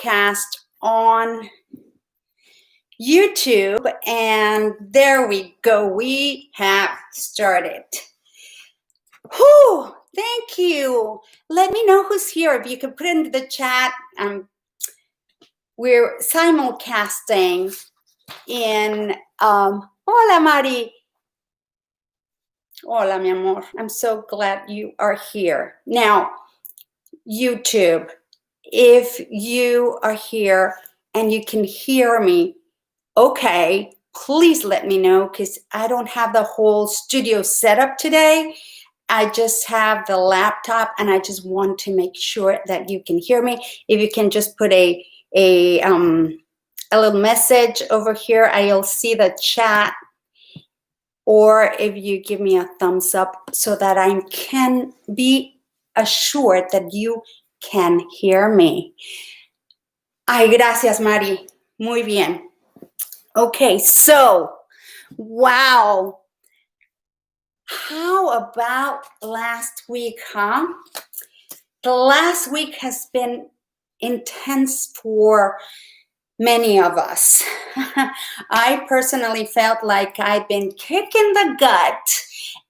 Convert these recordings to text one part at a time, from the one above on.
podcast on YouTube, and there we go. We have started. Whew, thank you. Let me know who's here. If you could put it into the chat. We're simulcasting in hola Mari. Hola mi amor. I'm so glad you are here. Now, YouTube, if you are here and you can hear me, okay, please let me know, because I don't have the whole studio set up today. I just have the laptop, and I just want to make sure that you can hear me. If you can just put a little message over here, I'll see the chat. Or if you give me a thumbs up so that I can be assured that you can hear me. Ay, gracias, Mari. Muy bien. Okay, so, wow. How about last week, huh? The last week has been intense for many of us. I personally felt like I'd been kicking the gut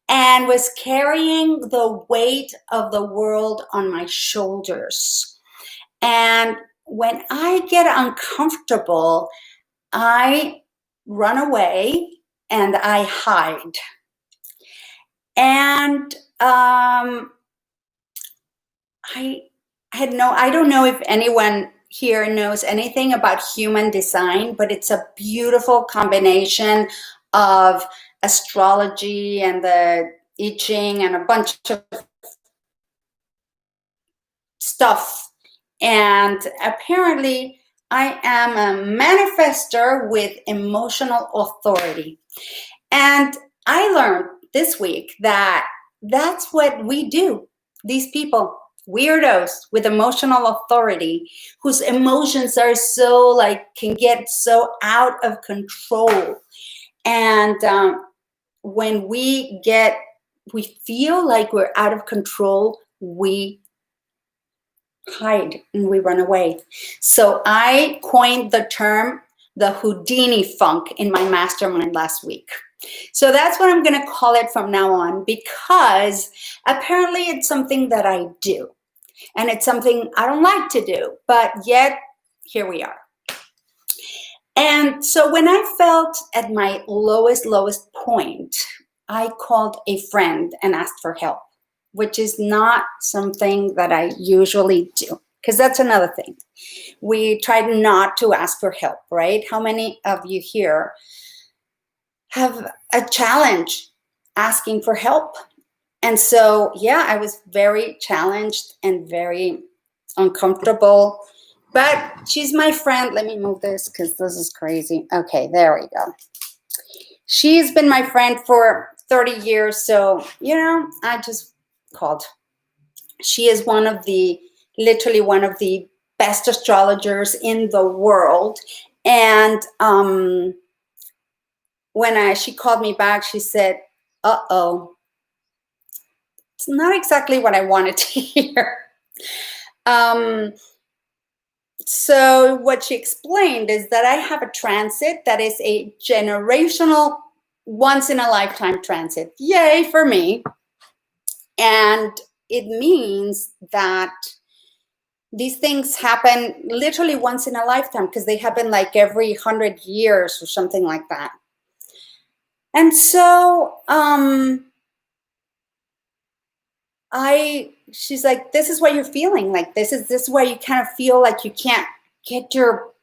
and was carrying the weight of the world on my shoulders. And when I get uncomfortable, I run away and I hide. And I don't know if anyone here knows anything about human design, but it's a beautiful combination of astrology and the I Ching and a bunch of stuff. And apparently I am a manifester with emotional authority. And I learned this week that that's what we do. These people, weirdos with emotional authority, whose emotions are so can get so out of control. And when we feel like we're out of control, we hide and we run away. So I coined the term the Houdini funk in my mastermind last week. So that's what I'm going to call it from now on, because apparently it's something that I do. And it's something I don't like to do, but yet here we are. And so when I felt at my lowest point, I called a friend and asked for help, which is not something that I usually do, because that's another thing. We try not to ask for help, right? How many of you here have a challenge asking for help? And so, yeah, I was very challenged and very uncomfortable, but she's my friend. Let me move this because this is crazy. Okay, there we go. She's been my friend for 30 years. So, I just called. She is literally one of the best astrologers in the world. And when she called me back, she said, uh-oh, it's not exactly what I wanted to hear. So what she explained is that I have a transit that is a generational, once-in-a-lifetime transit. Yay for me. And it means that these things happen literally once in a lifetime, because they happen like every 100 years or something like that. And so she's like, this is what you're feeling. Like, this is where you kind of feel like you can't get your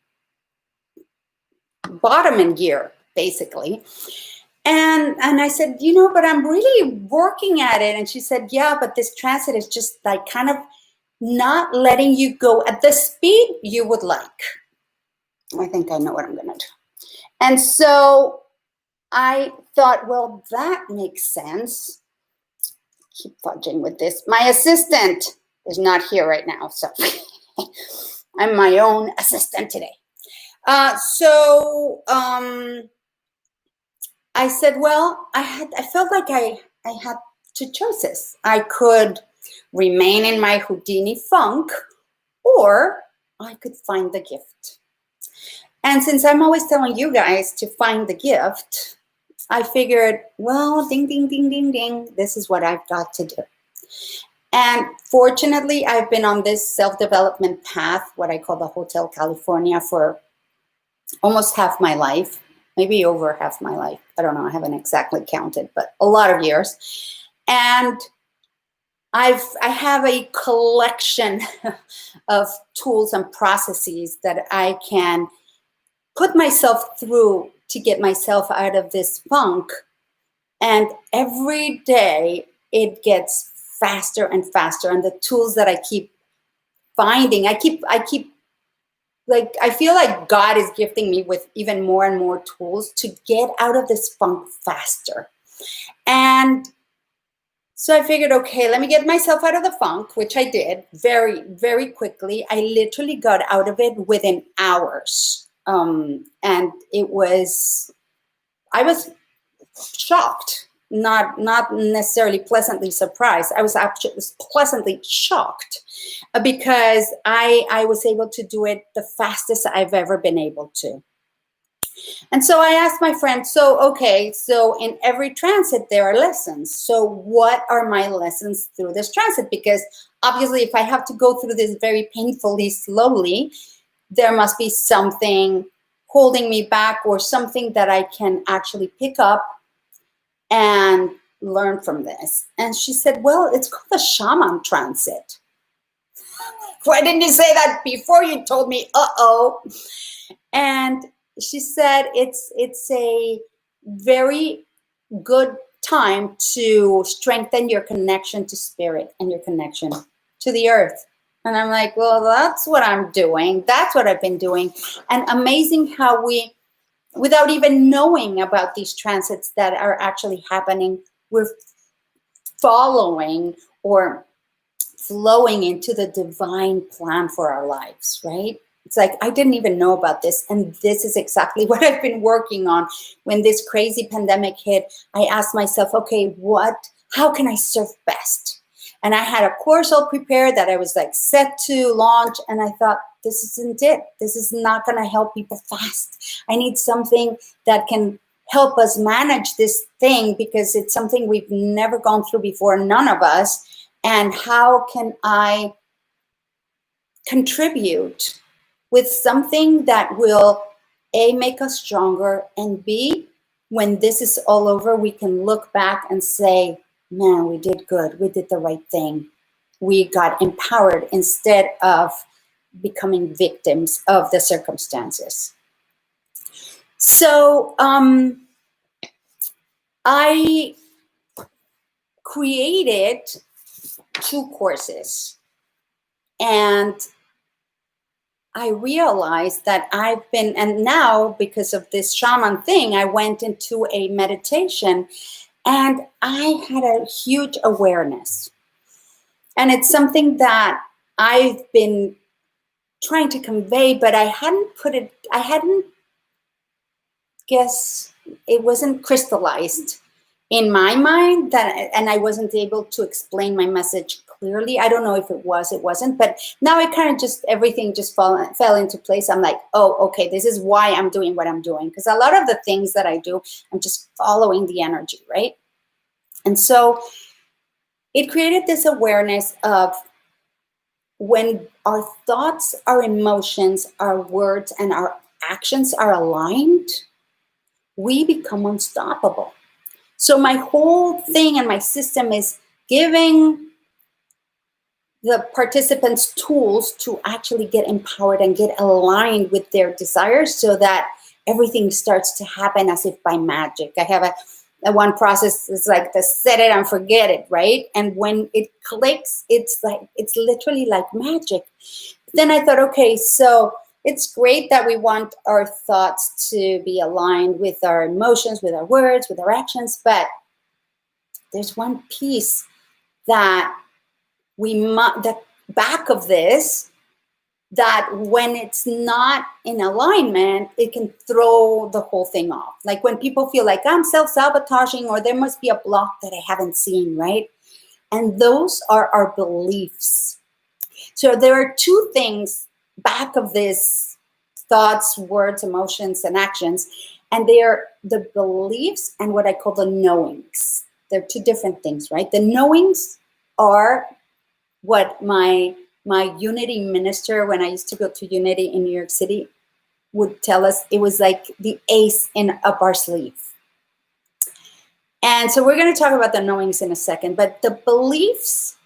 bottom in gear, basically. And I said, but I'm really working at it. And she said, yeah, but this transit is just like kind of not letting you go at the speed you would like. I think I know what I'm going to do. And so I thought, well, that makes sense. Keep fudging with this. My assistant is not here right now, so I'm my own assistant today. So I said, well, I felt like I had two choices. I could remain in my Houdini funk, or I could find the gift. And since I'm always telling you guys to find the gift, I figured, well, ding, ding, ding, ding, ding, this is what I've got to do. And fortunately, I've been on this self-development path, what I call the Hotel California, for almost half my life, maybe over half my life. I don't know, I haven't exactly counted, but a lot of years. And I have a collection of tools and processes that I can put myself through to get myself out of this funk. And every day it gets faster and faster. And the tools that I keep finding, I keep like, I feel like God is gifting me with even more and more tools to get out of this funk faster. And so I figured, okay, let me get myself out of the funk, which I did very, very quickly. I literally got out of it within hours. And it was, I was shocked, not necessarily pleasantly surprised. I was actually pleasantly shocked because I was able to do it the fastest I've ever been able to. And so I asked my friend, so, okay, so in every transit, there are lessons. So what are my lessons through this transit? Because obviously, if I have to go through this very painfully slowly, there must be something holding me back or something that I can actually pick up and learn from this. And she said, well, it's called the shaman transit. Why didn't you say that before you told me, uh-oh? And she said, it's a very good time to strengthen your connection to spirit and your connection to the earth. And I'm like, well, that's what I'm doing. That's what I've been doing. And amazing how we, without even knowing about these transits that are actually happening, we're following or flowing into the divine plan for our lives, right? It's like, I didn't even know about this. And this is exactly what I've been working on. When this crazy pandemic hit, I asked myself, okay, how can I serve best? And I had a course all prepared that I was like set to launch. And I thought, this isn't it. This is not going to help people fast. I need something that can help us manage this thing because it's something we've never gone through before, none of us. And how can I contribute with something that will, A, make us stronger, and B, when this is all over, we can look back and say, man, we did good. We did the right thing. We got empowered instead of becoming victims of the circumstances. So I created 2 courses, and I realized that I've been, and now because of this shaman thing, I went into a meditation and I had a huge awareness. And it's something that I've been trying to convey, but I hadn't guess it wasn't crystallized in my mind, that, and I wasn't able to explain my message clearly. I don't know if it wasn't, but now it kind of just, everything just fell into place. I'm like, oh, okay, this is why I'm doing what I'm doing. Because a lot of the things that I do, I'm just following the energy, right? And so it created this awareness of when our thoughts, our emotions, our words, and our actions are aligned, we become unstoppable. So my whole thing and my system is giving the participants tools to actually get empowered and get aligned with their desires so that everything starts to happen as if by magic. I have a one process is like the set it and forget it, right? And when it clicks, it's literally like magic. Then I thought, okay, so it's great that we want our thoughts to be aligned with our emotions, with our words, with our actions, but there's one piece that the back of this, that when it's not in alignment, it can throw the whole thing off. Like when people feel like I'm self-sabotaging or there must be a block that I haven't seen, right? And those are our beliefs. So there are 2 things back of these thoughts, words, emotions, and actions. And they're the beliefs and what I call the knowings. They're two different things, right? The knowings are what my Unity minister, when I used to go to Unity in New York City, would tell us. It was like the ace in up our sleeve. And so we're going to talk about the knowings in a second, but the beliefs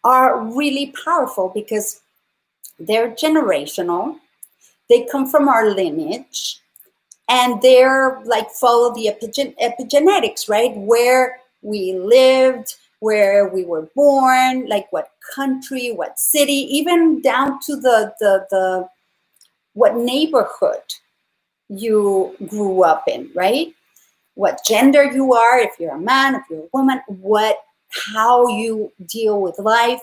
are really powerful because they're generational. They come from our lineage, and they're like follow the epigenetics, right? Where we lived, where we were born, like what country, what city, even down to the what neighborhood you grew up in, right? What gender you are, if you're a man, if you're a woman, how you deal with life,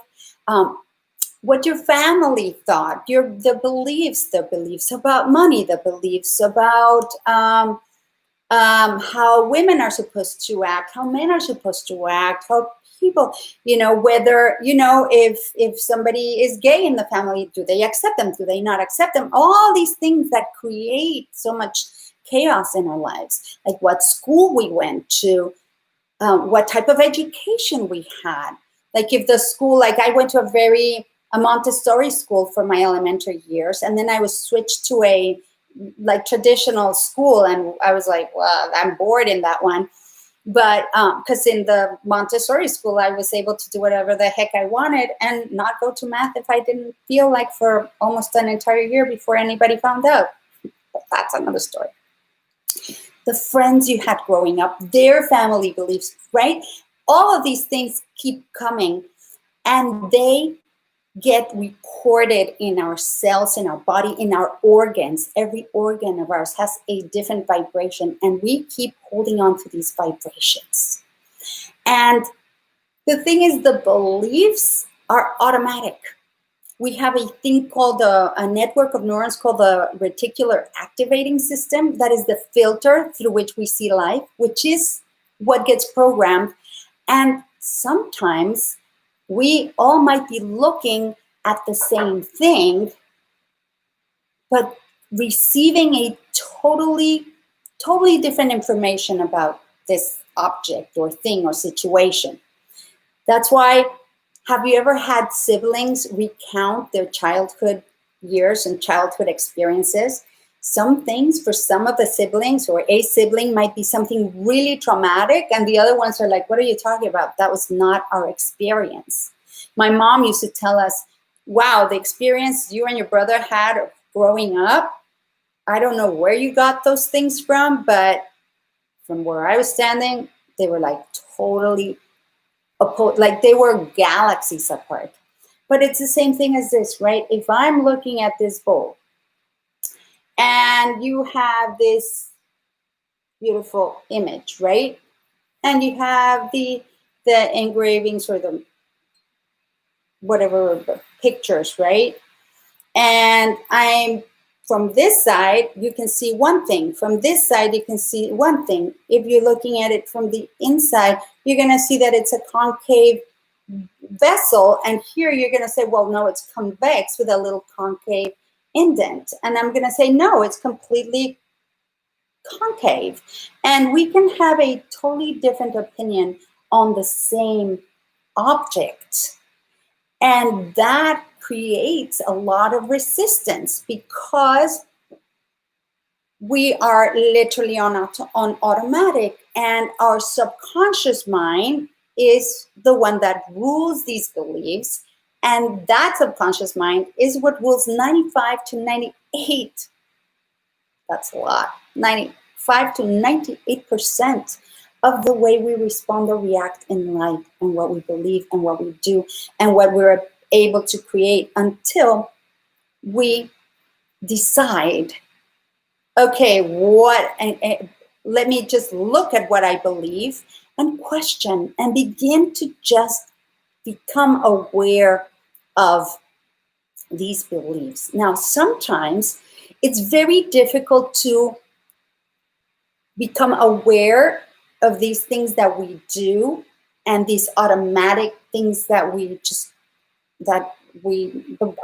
what your family thought, the beliefs about money, the beliefs about how women are supposed to act, how men are supposed to act, how people, whether, if somebody is gay in the family, do they accept them? Do they not accept them? All these things that create so much chaos in our lives, like what school we went to, what type of education we had. Like if the school, like I went to a Montessori school for my elementary years, and then I was switched to a like traditional school, and I was like, well, I'm bored in that one. But because in the Montessori school, I was able to do whatever the heck I wanted and not go to math if I didn't feel like, for almost an entire year before anybody found out. But that's another story. The friends you had growing up, their family beliefs, right? All of these things keep coming, and they get recorded in our cells, in our body, in our organs. Every organ of ours has a different vibration, and we keep holding on to these vibrations. And the thing is, the beliefs are automatic. We have a thing called a network of neurons called the reticular activating system. That is the filter through which we see life, which is what gets programmed. And sometimes we all might be looking at the same thing, but receiving a totally different information about this object or thing or situation. That's why, have you ever had siblings recount their childhood years and childhood experiences? Some things for some of the siblings or a sibling might be something really traumatic, and the other ones are like, what are you talking about? That was not our experience. My mom used to tell us, wow, the experience you and your brother had growing up, I don't know where you got those things from, but from where I was standing, they were like totally opposed, like they were galaxies apart. But it's the same thing as this, right? If I'm looking at this bowl and you have this beautiful image, right? And you have the engravings or the whatever the pictures, right? And I'm from this side, you can see one thing. From this side, you can see one thing. If you're looking at it from the inside, you're going to see that it's a concave vessel. And here you're going to say, well, no, it's convex with a little concave indent. And I'm going to say, no, it's completely concave. And we can have a totally different opinion on the same object. And that creates a lot of resistance because we are literally on automatic, and our subconscious mind is the one that rules these beliefs, and that subconscious mind is what rules 95 to 98. That's a lot. 95 to 98% of the way we respond or react in life, and what we believe and what we do and what we're able to create, until we decide, okay, let me just look at what I believe and question and begin to just become aware of these beliefs. Now, sometimes it's very difficult to become aware of these things that we do and these automatic things that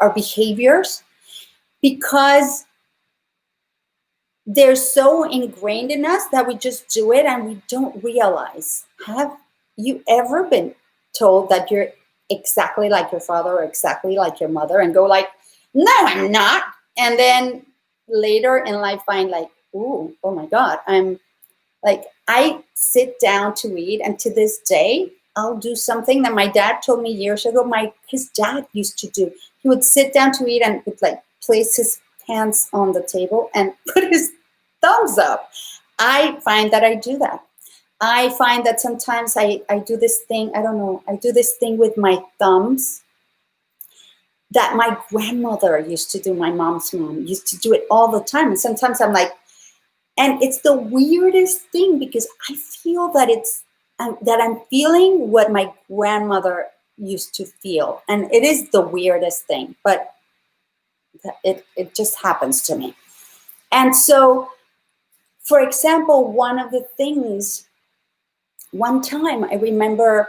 our behaviors, because they're so ingrained in us that we just do it and we don't realize. Have you ever been told that you're exactly like your father or exactly like your mother and go like, no, I'm not. And then later in life find like, ooh, oh my God, I'm like, I sit down to eat, and to this day, I'll do something that my dad told me years ago. His dad used to do. He would sit down to eat and would like place his hands on the table and put his thumbs up. I find that I do that. I find that sometimes I do this thing. I don't know. I do this thing with my thumbs that my grandmother used to do. My mom's mom used to do it all the time. And sometimes I'm like, and it's the weirdest thing because I feel that I'm feeling what my grandmother used to feel, and it is the weirdest thing, but it just happens to me. And so, for example, one of the things, one time I remember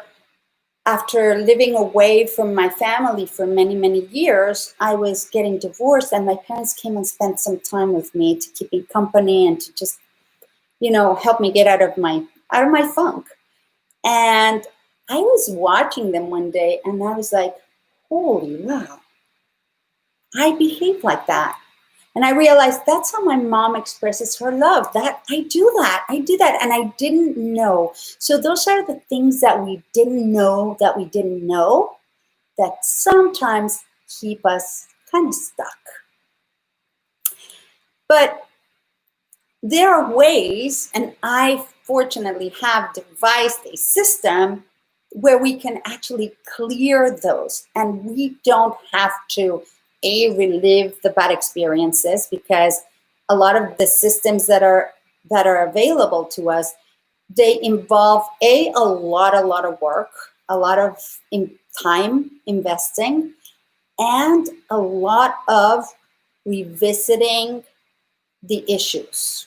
after living away from my family for many, many years, I was getting divorced, and my parents came and spent some time with me to keep me company and to just, help me get out of my funk. And I was watching them one day, and I was like, holy wow, I behave like that. And I realized that's how my mom expresses her love. That I do that, and I didn't know. So those are the things that we didn't know that sometimes keep us kind of stuck. But there are ways, and I fortunately have devised a system where we can actually clear those, and we don't have to relive the bad experiences, because a lot of the systems that are available to us, they involve a lot of work, a lot of time investing, and a lot of revisiting the issues.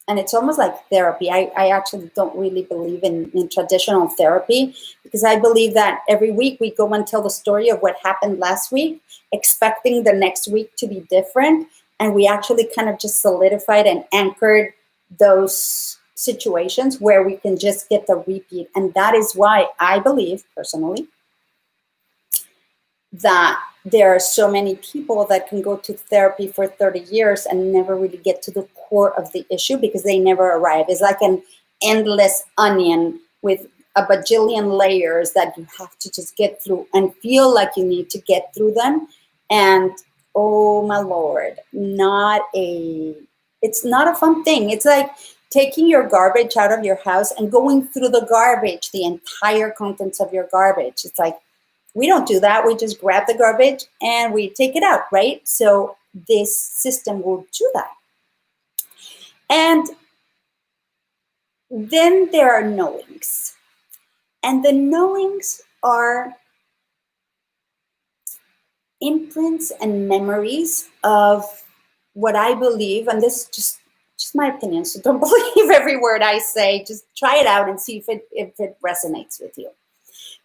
And it's almost like therapy. I actually don't really believe in traditional therapy, because I believe that every week we go and tell the story of what happened last week, expecting the next week to be different. And we actually kind of just solidified and anchored those situations where we can just get the repeat. And that is why I believe personally that there are so many people that can go to therapy for 30 years and never really get to the core of the issue, because they never arrive. It's like an endless onion with a bajillion layers that you have to just get through and feel like you need to get through them. And oh my Lord, it's not a fun thing. It's like taking your garbage out of your house and going through the garbage, the entire contents of your garbage. It's like, we don't do that. We just grab the garbage and we take it out, right? So this system will do that. And then there are knowings. And the knowings are imprints and memories of what I believe, and this is just my opinion, so don't believe every word I say. Just try it out and see if it resonates with you.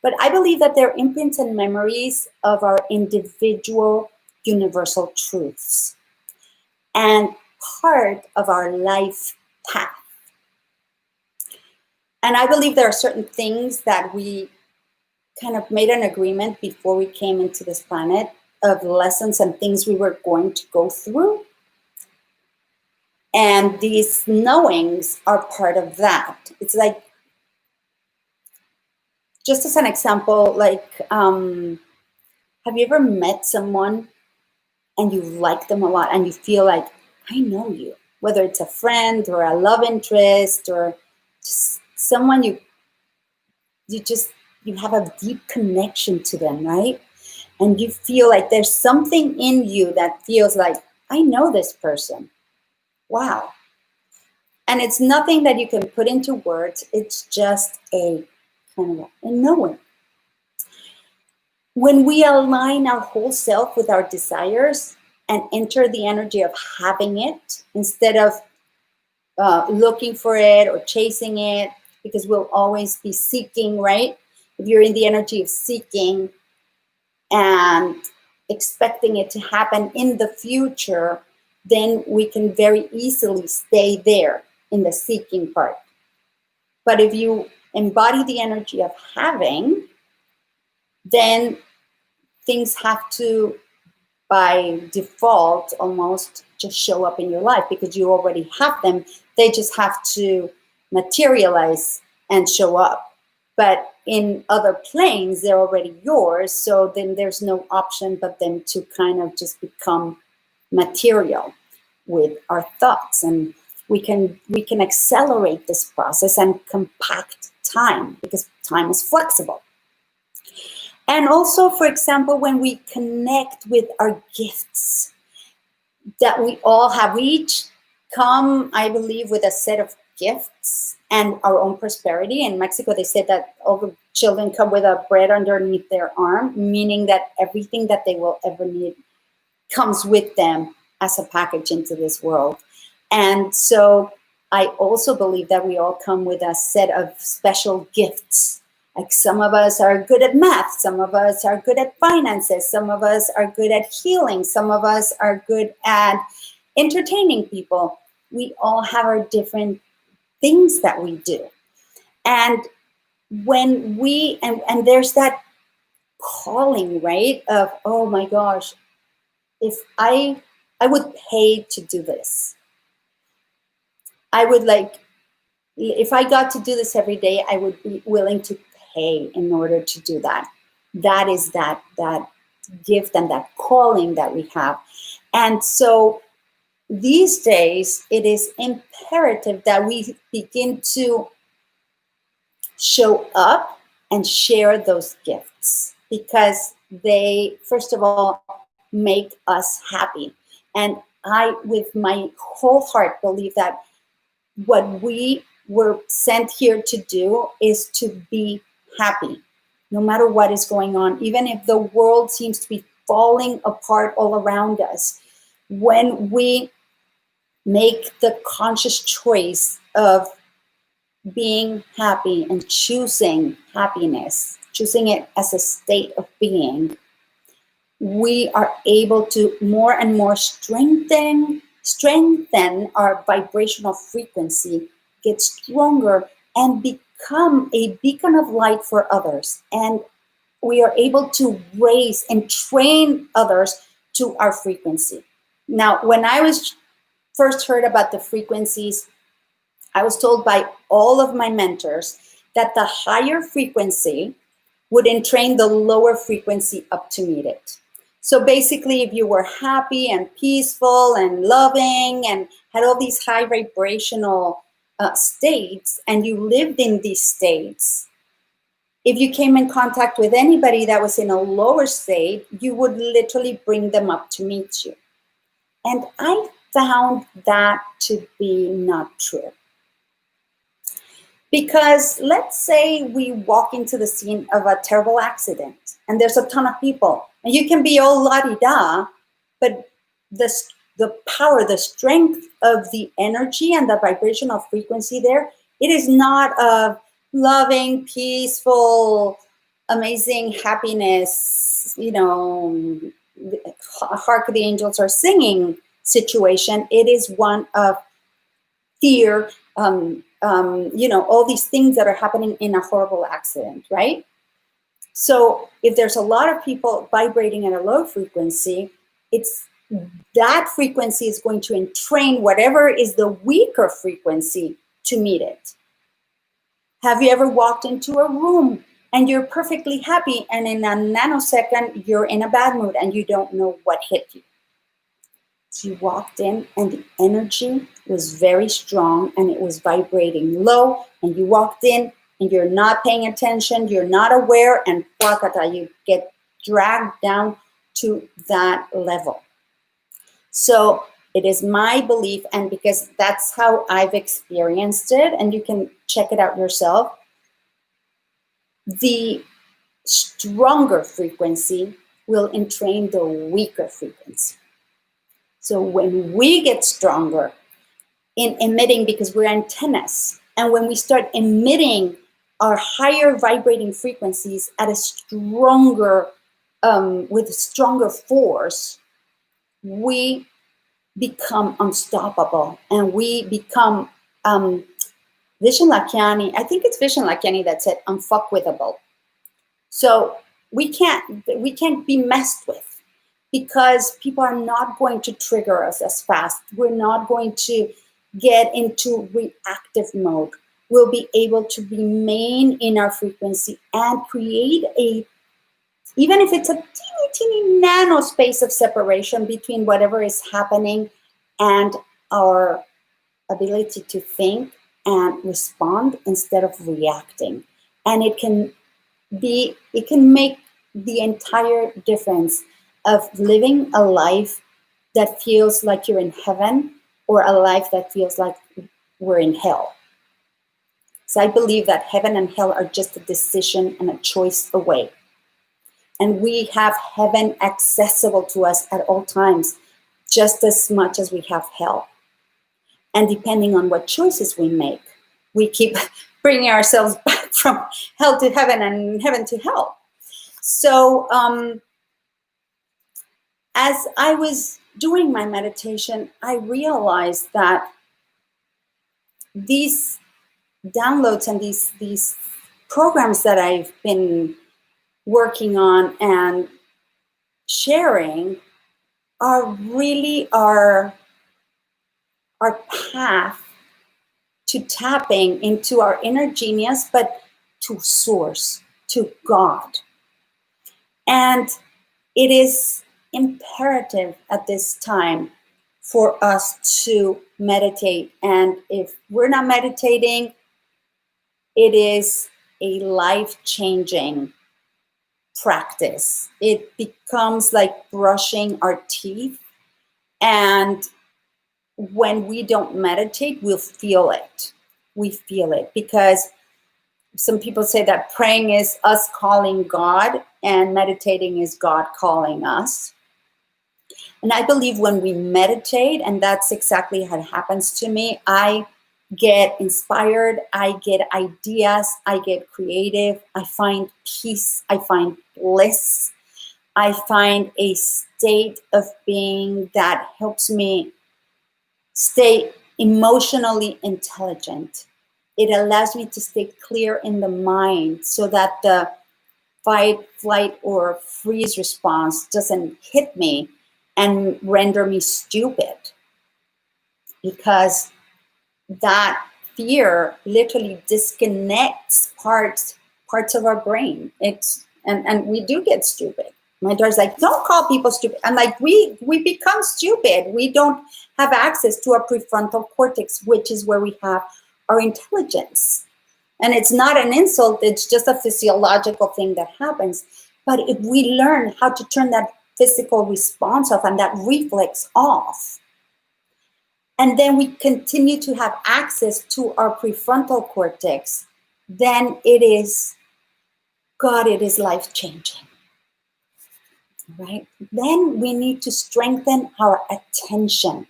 But I believe that they're imprints and memories of our individual universal truths and part of our life path. And I believe there are certain things that we kind of made an agreement before we came into this planet, of lessons and things we were going to go through. And these knowings are part of that. It's like, just as an example, like, have you ever met someone and you like them a lot and you feel like, I know you, whether it's a friend or a love interest or just someone you have a deep connection to them, right? And you feel like there's something in you that feels like, I know this person. Wow. And it's nothing that you can put into words. It's just a kind of a knowing. When we align our whole self with our desires and enter the energy of having it instead of looking for it or chasing it, because we'll always be seeking, right? If you're in the energy of seeking and expecting it to happen in the future, then we can very easily stay there in the seeking part. But if you embody the energy of having, then things have to, by default, almost just show up in your life because you already have them. They just have to materialize and show up. But in other planes, they're already yours. So then there's no option but then to kind of just become material with our thoughts. And we can accelerate this process and compact time because time is flexible. And also, for example, when we connect with our gifts that we all have, we each come, I believe, with a set of gifts and our own prosperity. In Mexico, they said that all the children come with a bread underneath their arm, meaning that everything that they will ever need comes with them as a package into this world. And so I also believe that we all come with a set of special gifts. Like some of us are good at math, some of us are good at finances, some of us are good at healing, some of us are good at entertaining people. We all have our different things that we do. And when we, and there's that calling, right, of, oh my gosh, if I would pay to do this. I would like, if I got to do this every day, I would be willing to pay in order to do that. That is that gift and that calling that we have. And so these days, it is imperative that we begin to show up and share those gifts because they, first of all, make us happy. And I, with my whole heart, believe that what we were sent here to do is to be happy, no matter what is going on, even if the world seems to be falling apart all around us. When we make the conscious choice of being happy and choosing happiness, choosing it as a state of being, we are able to more and more strengthen our vibrational frequency, get stronger, and become a beacon of light for others. And we are able to raise and train others to our frequency. Now, when I was first heard about the frequencies, I was told by all of my mentors that the higher frequency would entrain the lower frequency up to meet it. So basically, if you were happy and peaceful and loving and had all these high vibrational states, and you lived in these states, if you came in contact with anybody that was in a lower state, you would literally bring them up to meet you. And I found that to be not true. Because let's say we walk into the scene of a terrible accident and there's a ton of people and you can be all la-di-da, but the power, the strength of the energy and the vibrational frequency there, it is not a loving, peaceful, amazing happiness, hark the angels are singing situation. It is one of fear, all these things that are happening in a horrible accident, right? So if there's a lot of people vibrating at a low frequency, it's that frequency is going to entrain whatever is the weaker frequency to meet it. Have you ever walked into a room and you're perfectly happy and in a nanosecond you're in a bad mood and you don't know what hit you? So you walked in and the energy was very strong and it was vibrating low, and you walked in and you're not paying attention, you're not aware, and you get dragged down to that level. So it is my belief, and because that's how I've experienced it, and you can check it out yourself, the stronger frequency will entrain the weaker frequency. So when we get stronger in emitting, because we're antennas, and when we start emitting our higher vibrating frequencies at a stronger with stronger force, we become unstoppable, and we become Vishen Lakhiani. I think it's Vishen Lakhiani that said unfuckwithable. So we can't be messed with, because people are not going to trigger us as fast. We're not going to get into reactive mode. We'll be able to remain in our frequency and create even if it's a teeny nano space of separation between whatever is happening and our ability to think and respond instead of reacting. And it can make the entire difference of living a life that feels like you're in heaven, or a life that feels like we're in hell. So I believe that heaven and hell are just a decision and a choice away. And we have heaven accessible to us at all times, just as much as we have hell. And depending on what choices we make, we keep bringing ourselves back from hell to heaven and heaven to hell. So as I was doing my meditation, I realized that these downloads and these programs that I've been working on and sharing are really our path to tapping into our inner genius, but to source, to God. And it is imperative at this time for us to meditate. And if we're not meditating, it is a life-changing practice. It becomes like brushing our teeth. And when we don't meditate, we'll feel it. We feel it, because some people say that praying is us calling God and meditating is God calling us. And I believe when we meditate, and that's exactly how it happens to me, I get inspired, I get ideas, I get creative, I find peace, I find bliss, I find a state of being that helps me stay emotionally intelligent. It allows me to stay clear in the mind so that the fight, flight, or freeze response doesn't hit me and render me stupid. Because that fear literally disconnects parts of our brain. And we do get stupid. My daughter's like, don't call people stupid. I'm like, we become stupid. We don't have access to our prefrontal cortex, which is where we have our intelligence. And it's not an insult, it's just a physiological thing that happens. But if we learn how to turn that physical response off and that reflex off, and then we continue to have access to our prefrontal cortex, then it is life-changing. Right? Then we need to strengthen our attention,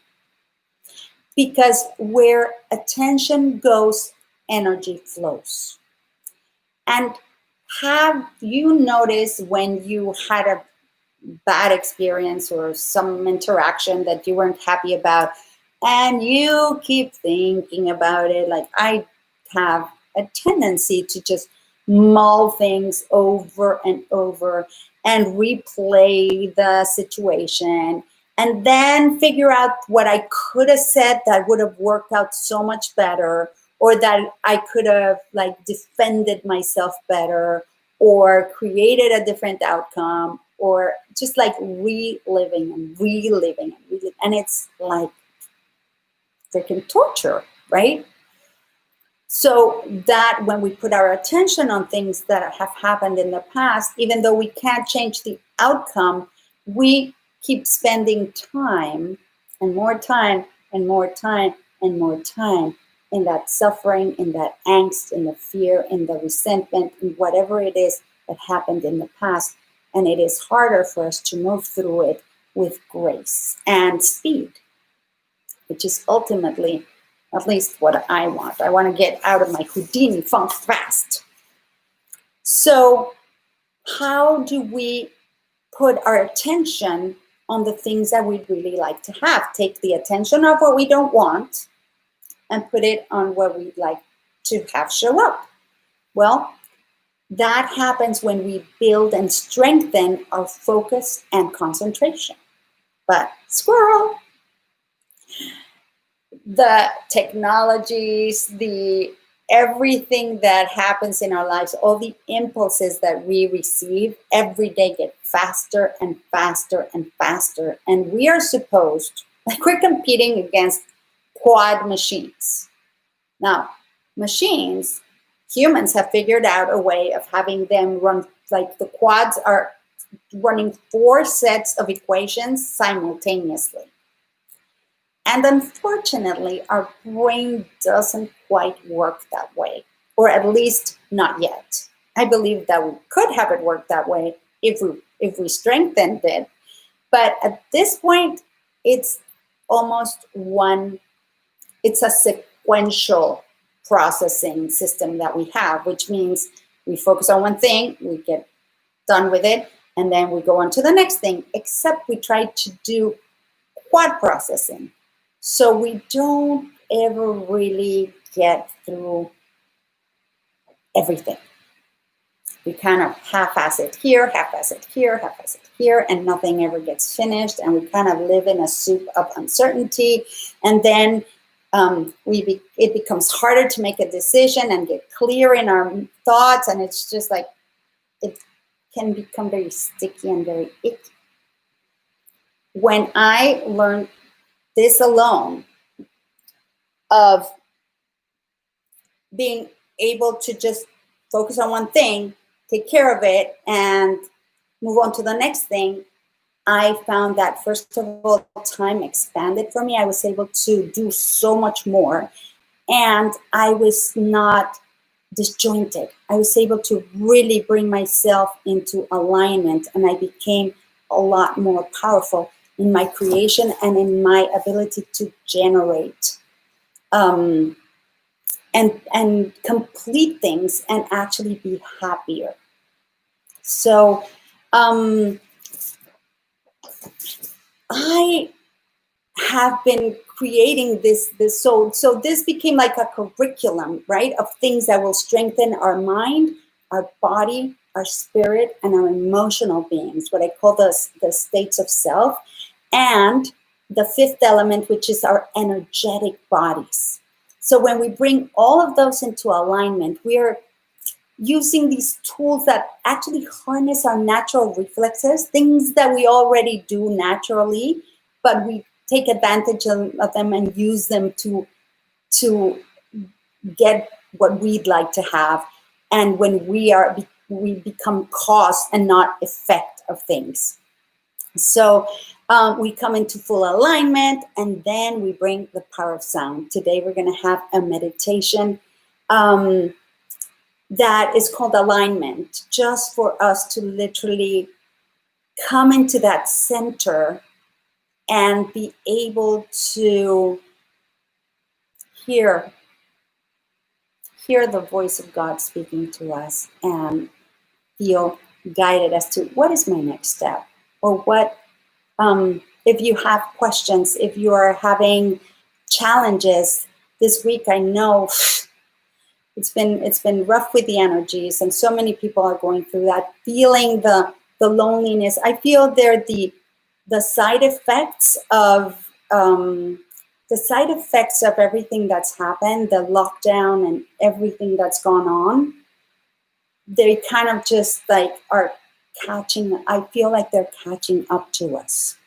because where attention goes, energy flows. And have you noticed when you had a bad experience or some interaction that you weren't happy about, and you keep thinking about it? Like, I have a tendency to just mull things over and over and replay the situation, and then figure out what I could have said that would have worked out so much better, or that I could have like defended myself better, or created a different outcome, or just like reliving and reliving and reliving. And it's like freaking torture, right? So that when we put our attention on things that have happened in the past, even though we can't change the outcome, we keep spending time and more time and more time and more time in that suffering, in that angst, in the fear, in the resentment, in whatever it is that happened in the past. And it is harder for us to move through it with grace and speed, which is ultimately at least what I want. I want to get out of my Houdini funk fast. So how do we put our attention on the things that we'd really like to have. Take the attention of what we don't want and put it on what we'd like to have show up. Well, that happens when we build and strengthen our focus and concentration. But squirrel, the technologies, the everything that happens in our lives, all the impulses that we receive every day get faster and faster and faster. And we are supposed, like we're competing against quad machines. Now, machines, humans have figured out a way of having them run, like the quads are running 4 sets of equations simultaneously. And unfortunately, our brain doesn't quite work that way, or at least not yet. I believe that we could have it work that way if we strengthened it. But at this point, it's almost it's a sequential processing system that we have, which means we focus on one thing, we get done with it, and then we go on to the next thing, except we try to do quad processing. So we don't ever really get through everything. We kind of half-ass it here, half-ass it here, half-ass it here, and nothing ever gets finished. And we kind of live in a soup of uncertainty. And then it becomes harder to make a decision and get clear in our thoughts. And it's just like, it can become very sticky and very icky. When I learned this alone, of being able to just focus on one thing, take care of it, and move on to the next thing, I found that, first of all, time expanded for me. I was able to do so much more, and I was not disjointed. I was able to really bring myself into alignment, and I became a lot more powerful in my creation and in my ability to generate and complete things and actually be happier. So I have been creating this so this became like a curriculum, right, of things that will strengthen our mind, our body, our spirit, and our emotional beings, what I call the states of self, and the 5th element, which is our energetic bodies. So when we bring all of those into alignment, we are using these tools that actually harness our natural reflexes, things that we already do naturally, but we take advantage of them and use them to get what we'd like to have. And when we become cause and not effect of things. So we come into full alignment, and then we bring the power of sound. Today we're going to have a meditation that is called alignment, just for us to literally come into that center and be able to hear the voice of God speaking to us and feel guided as to what is my next step, or what, if you have questions, if you are having challenges this week. I know it's been rough with the energies, and so many people are going through that, feeling the loneliness. I feel they're the side effects of everything that's happened, the lockdown and everything that's gone on. They kind of just like are catching, I feel like they're catching up to us.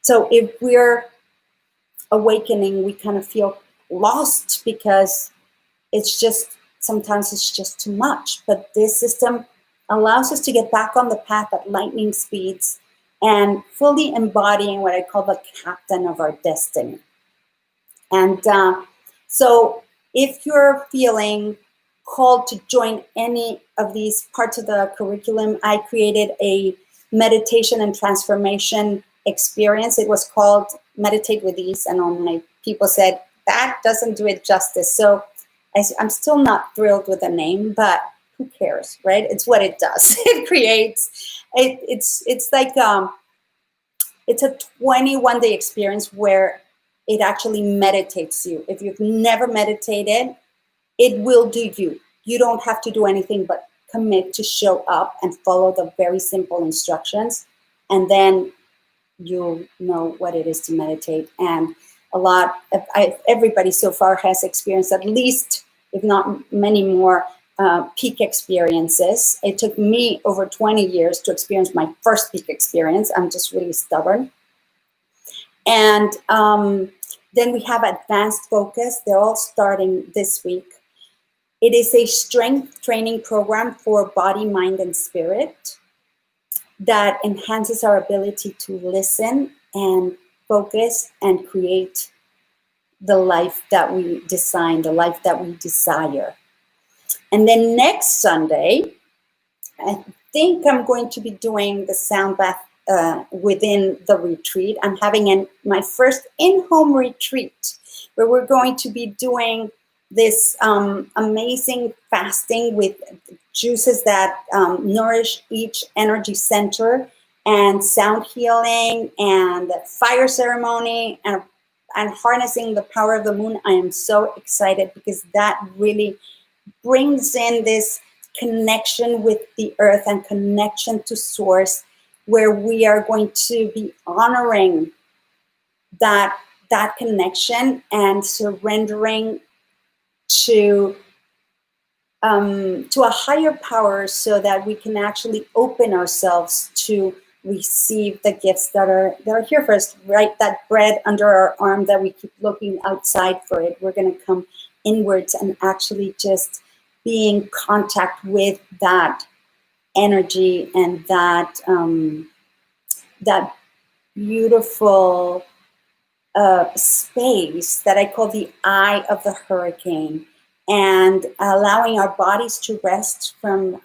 So if we're awakening, we kind of feel lost because sometimes it's just too much. But this system allows us to get back on the path at lightning speeds and fully embodying what I call the captain of our destiny. And so if you're feeling called to join any of these parts of the curriculum, I created a meditation and transformation experience. It was called Meditate with Ease, and all my people said, that doesn't do it justice. So I'm still not thrilled with the name, but who cares, right? It's what it does. It creates, it's like, it's a 21-day experience where it actually meditates you. If you've never meditated, it will do you. You don't have to do anything but commit to show up and follow the very simple instructions. And then you'll know what it is to meditate. And everybody so far has experienced at least, if not many more, peak experiences. It took me over 20 years to experience my first peak experience. I'm just really stubborn. And then we have Advanced Focus. They're all starting this week. It is a strength training program for body, mind, and spirit that enhances our ability to listen and focus and create the life that we design, the life that we desire. And then next Sunday, I think I'm going to be doing the sound bath within the retreat. I'm having my first in-home retreat where we're going to be doing this amazing fasting with juices that nourish each energy center, and sound healing and fire ceremony, and harnessing the power of the moon. I am so excited because that really brings in this connection with the earth and connection to source, where we are going to be honoring that connection and surrendering to a higher power, so that we can actually open ourselves to receive the gifts that are here for us, right? That bread under our arm that we keep looking outside for it. We're going to come inwards and actually just be in contact with that energy and that that beautiful space that I call the eye of the hurricane, and allowing our bodies to rest from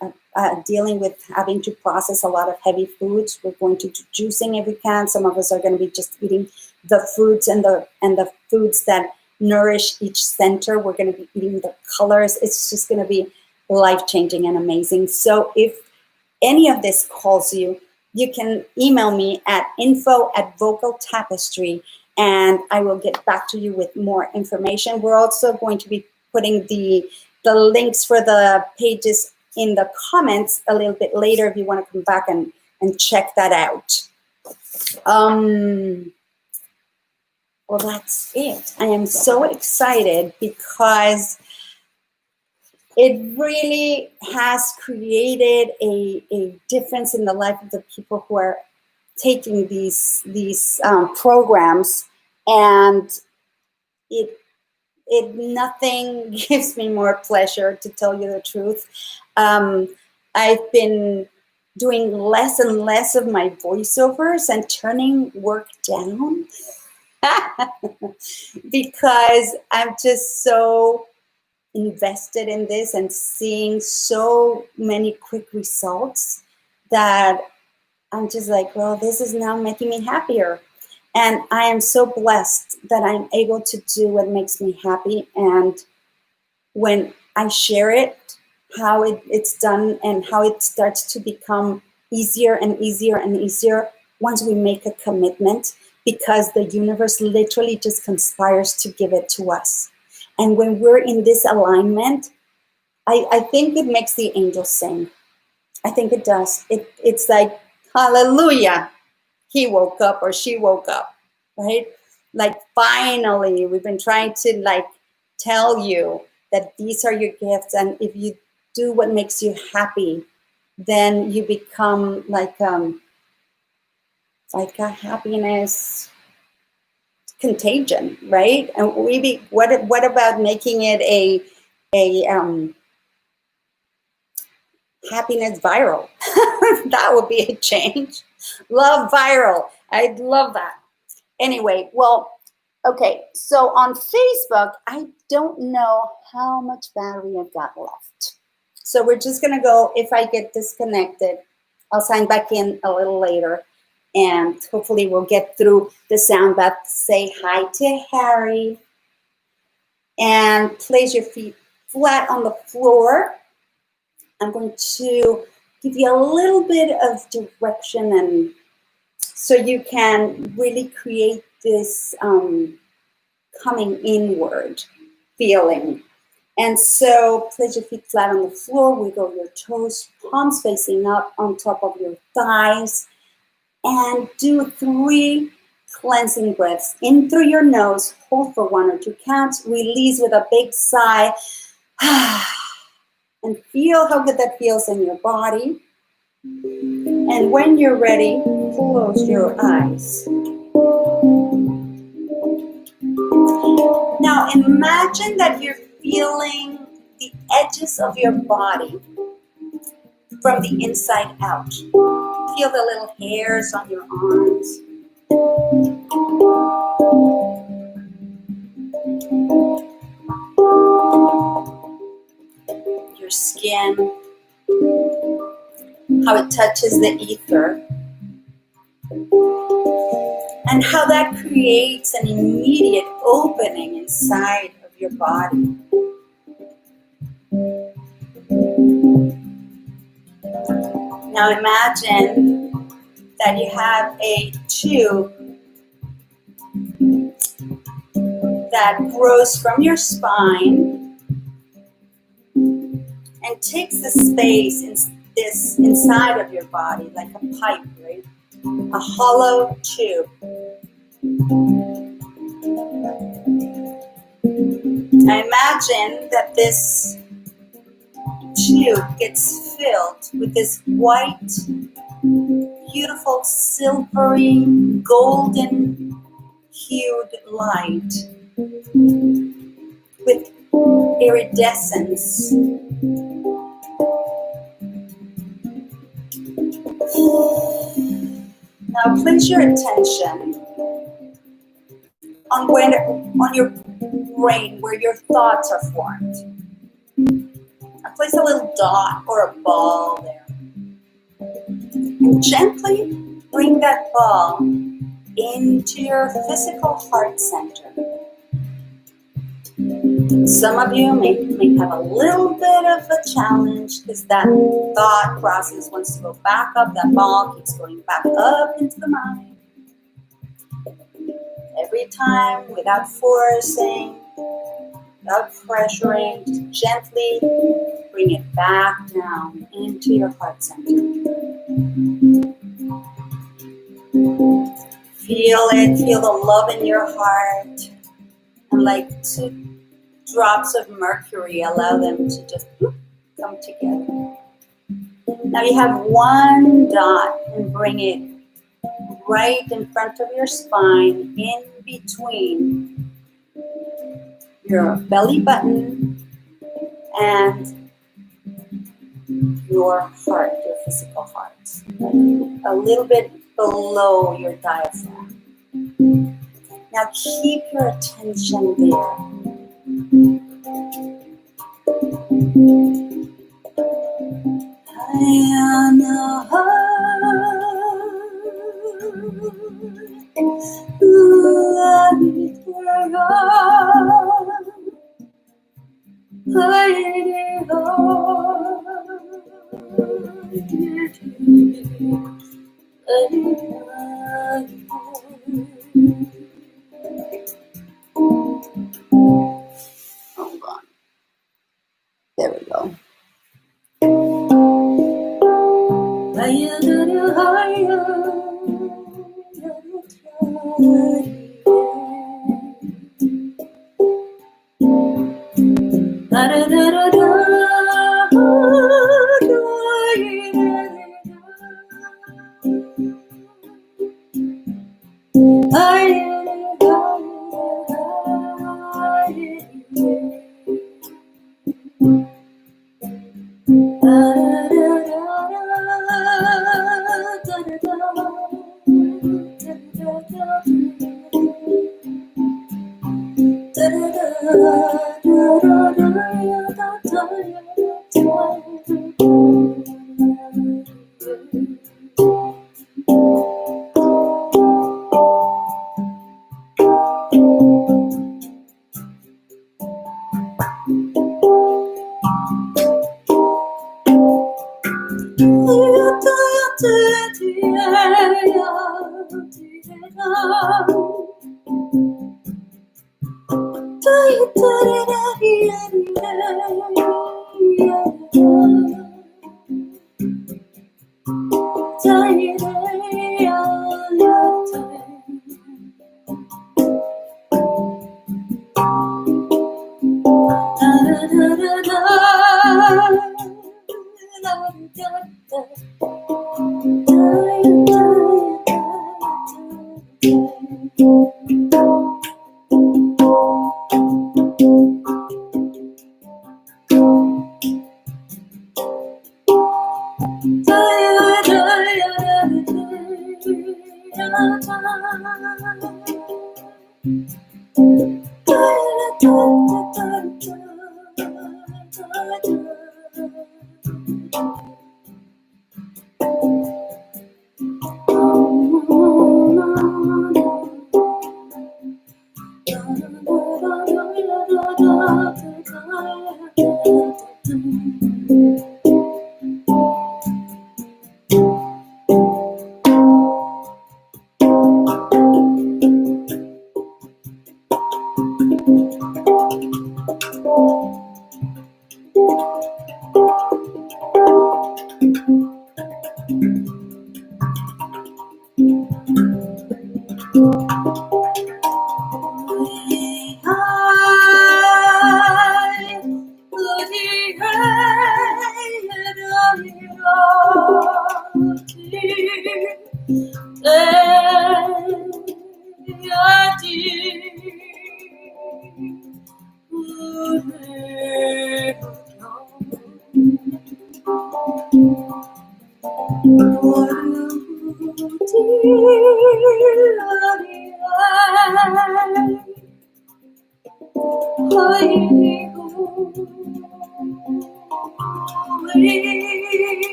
dealing with having to process a lot of heavy foods. We're going to do juicing if we can. Some of us are going to be just eating the fruits and the foods that nourish each center. We're going to be eating the colors. It's just going to be life-changing and amazing. So if any of this calls you, you can email me at info@vocaltapestry, and I will get back to you with more information. We're also going to be putting the links for the pages in the comments a little bit later if you want to come back and check that out. Well, that's it. I am so excited because it really has created a difference in the life of the people who are taking these programs, and nothing gives me more pleasure, to tell you the truth. I've been doing less and less of my voiceovers and turning work down because I'm just so invested in this and seeing so many quick results that I'm just like, well, this is now making me happier. And I am so blessed that I'm able to do what makes me happy. And when I share it, how it's done and how it starts to become easier and easier and easier once we make a commitment, because the universe literally just conspires to give it to us. And when we're in this alignment, I think it makes the angels sing. I think it does. It's like, hallelujah, he woke up or she woke up, right? Like, finally, we've been trying to like tell you that these are your gifts, and if you do what makes you happy, then you become like a happiness contagion, right? And what about making it a happiness viral? That would be a change. Love viral. I'd love that. Anyway, well, okay, so on Facebook, I don't know how much battery I've got left. So we're just gonna go, if I get disconnected, I'll sign back in a little later, and hopefully we'll get through the sound bath. Say hi to Harry, and place your feet flat on the floor. I'm going to give you a little bit of direction, and so you can really create this coming inward feeling. And so place your feet flat on the floor, wiggle your toes, palms facing up on top of your thighs, and do 3 cleansing breaths. In through your nose, hold for 1 or 2 counts, release with a big sigh, and feel how good that feels in your body. And when you're ready, close your eyes. Now imagine that you're feeling the edges of your body from the inside out. Feel the little hairs on your arms. Your skin, how it touches the ether, and how that creates an immediate opening inside of your body. Now imagine that you have a tube that grows from your spine and takes the space inside of your body like a pipe, right? A hollow tube. I imagine that this tube gets filled with this white, beautiful, silvery, golden hued light with iridescence. Now place your attention on your brain where your thoughts are formed. Now place a little dot or a ball there. And gently bring that ball into your physical heart center. Some of you may have a little bit of a challenge because that thought process wants to go back up. That ball keeps going back up into the mind. Every time, without forcing, without pressuring, just gently bring it back down into your heart center. Feel it, feel the love in your heart, and like 2 drops of mercury, allow them to just come together. Now you have 1 dot and bring it right in front of your spine, in between your belly button and your heart, your physical heart. A little bit below your diaphragm. Now keep your attention there. Hold on. There we go.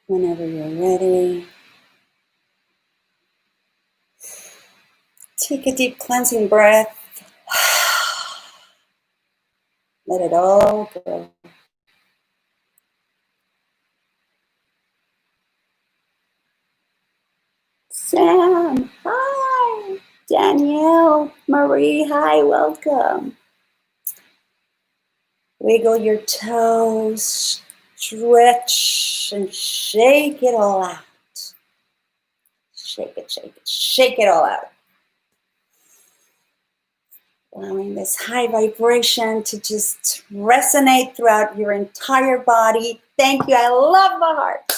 Whenever you're ready, take a deep cleansing breath. Let it all go. Sam, hi. Danielle, Marie, hi, welcome. Wiggle your toes, stretch, and shake it all out. Shake it, shake it, shake it all out. Allowing this high vibration to just resonate throughout your entire body. Thank you, I love the heart.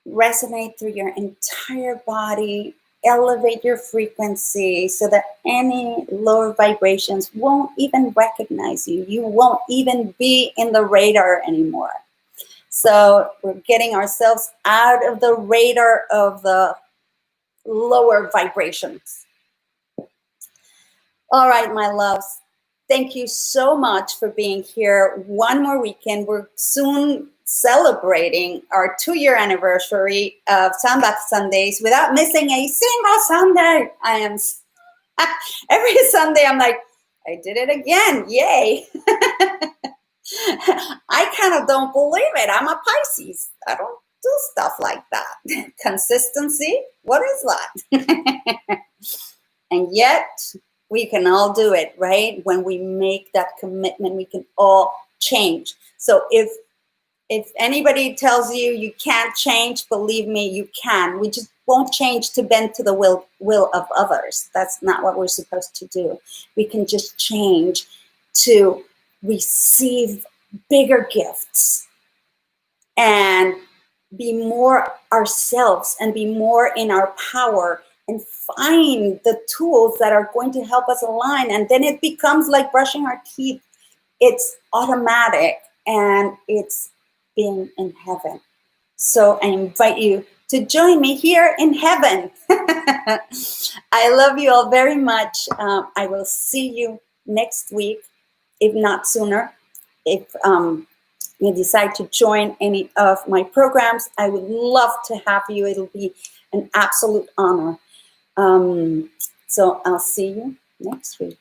Resonate through your entire body. Elevate your frequency so that any lower vibrations won't even recognize you. You won't even be in the radar anymore. So we're getting ourselves out of the radar of the lower vibrations. All right, my loves. Thank you so much for being here. One more weekend. We're soon celebrating our 2-year anniversary of Sound Bath Sundays without missing a single Sunday. I am every Sunday I'm like, I did it again. Yay. I kind of don't believe it. I'm a Pisces. I don't do stuff like that. Consistency? What is that? And yet we can all do it, right? When we make that commitment, we can all change. So if anybody tells you you can't change, believe me, you can. We just won't change to bend to the will of others. That's not what we're supposed to do. We can just change to receive bigger gifts and be more ourselves and be more in our power and find the tools that are going to help us align. And then it becomes like brushing our teeth. It's automatic and it's being in heaven. So I invite you to join me here in heaven. I love you all very much. I will see you next week, if not sooner. If you decide to join any of my programs, I would love to have you. It'll be an absolute honor. So I'll see you next week.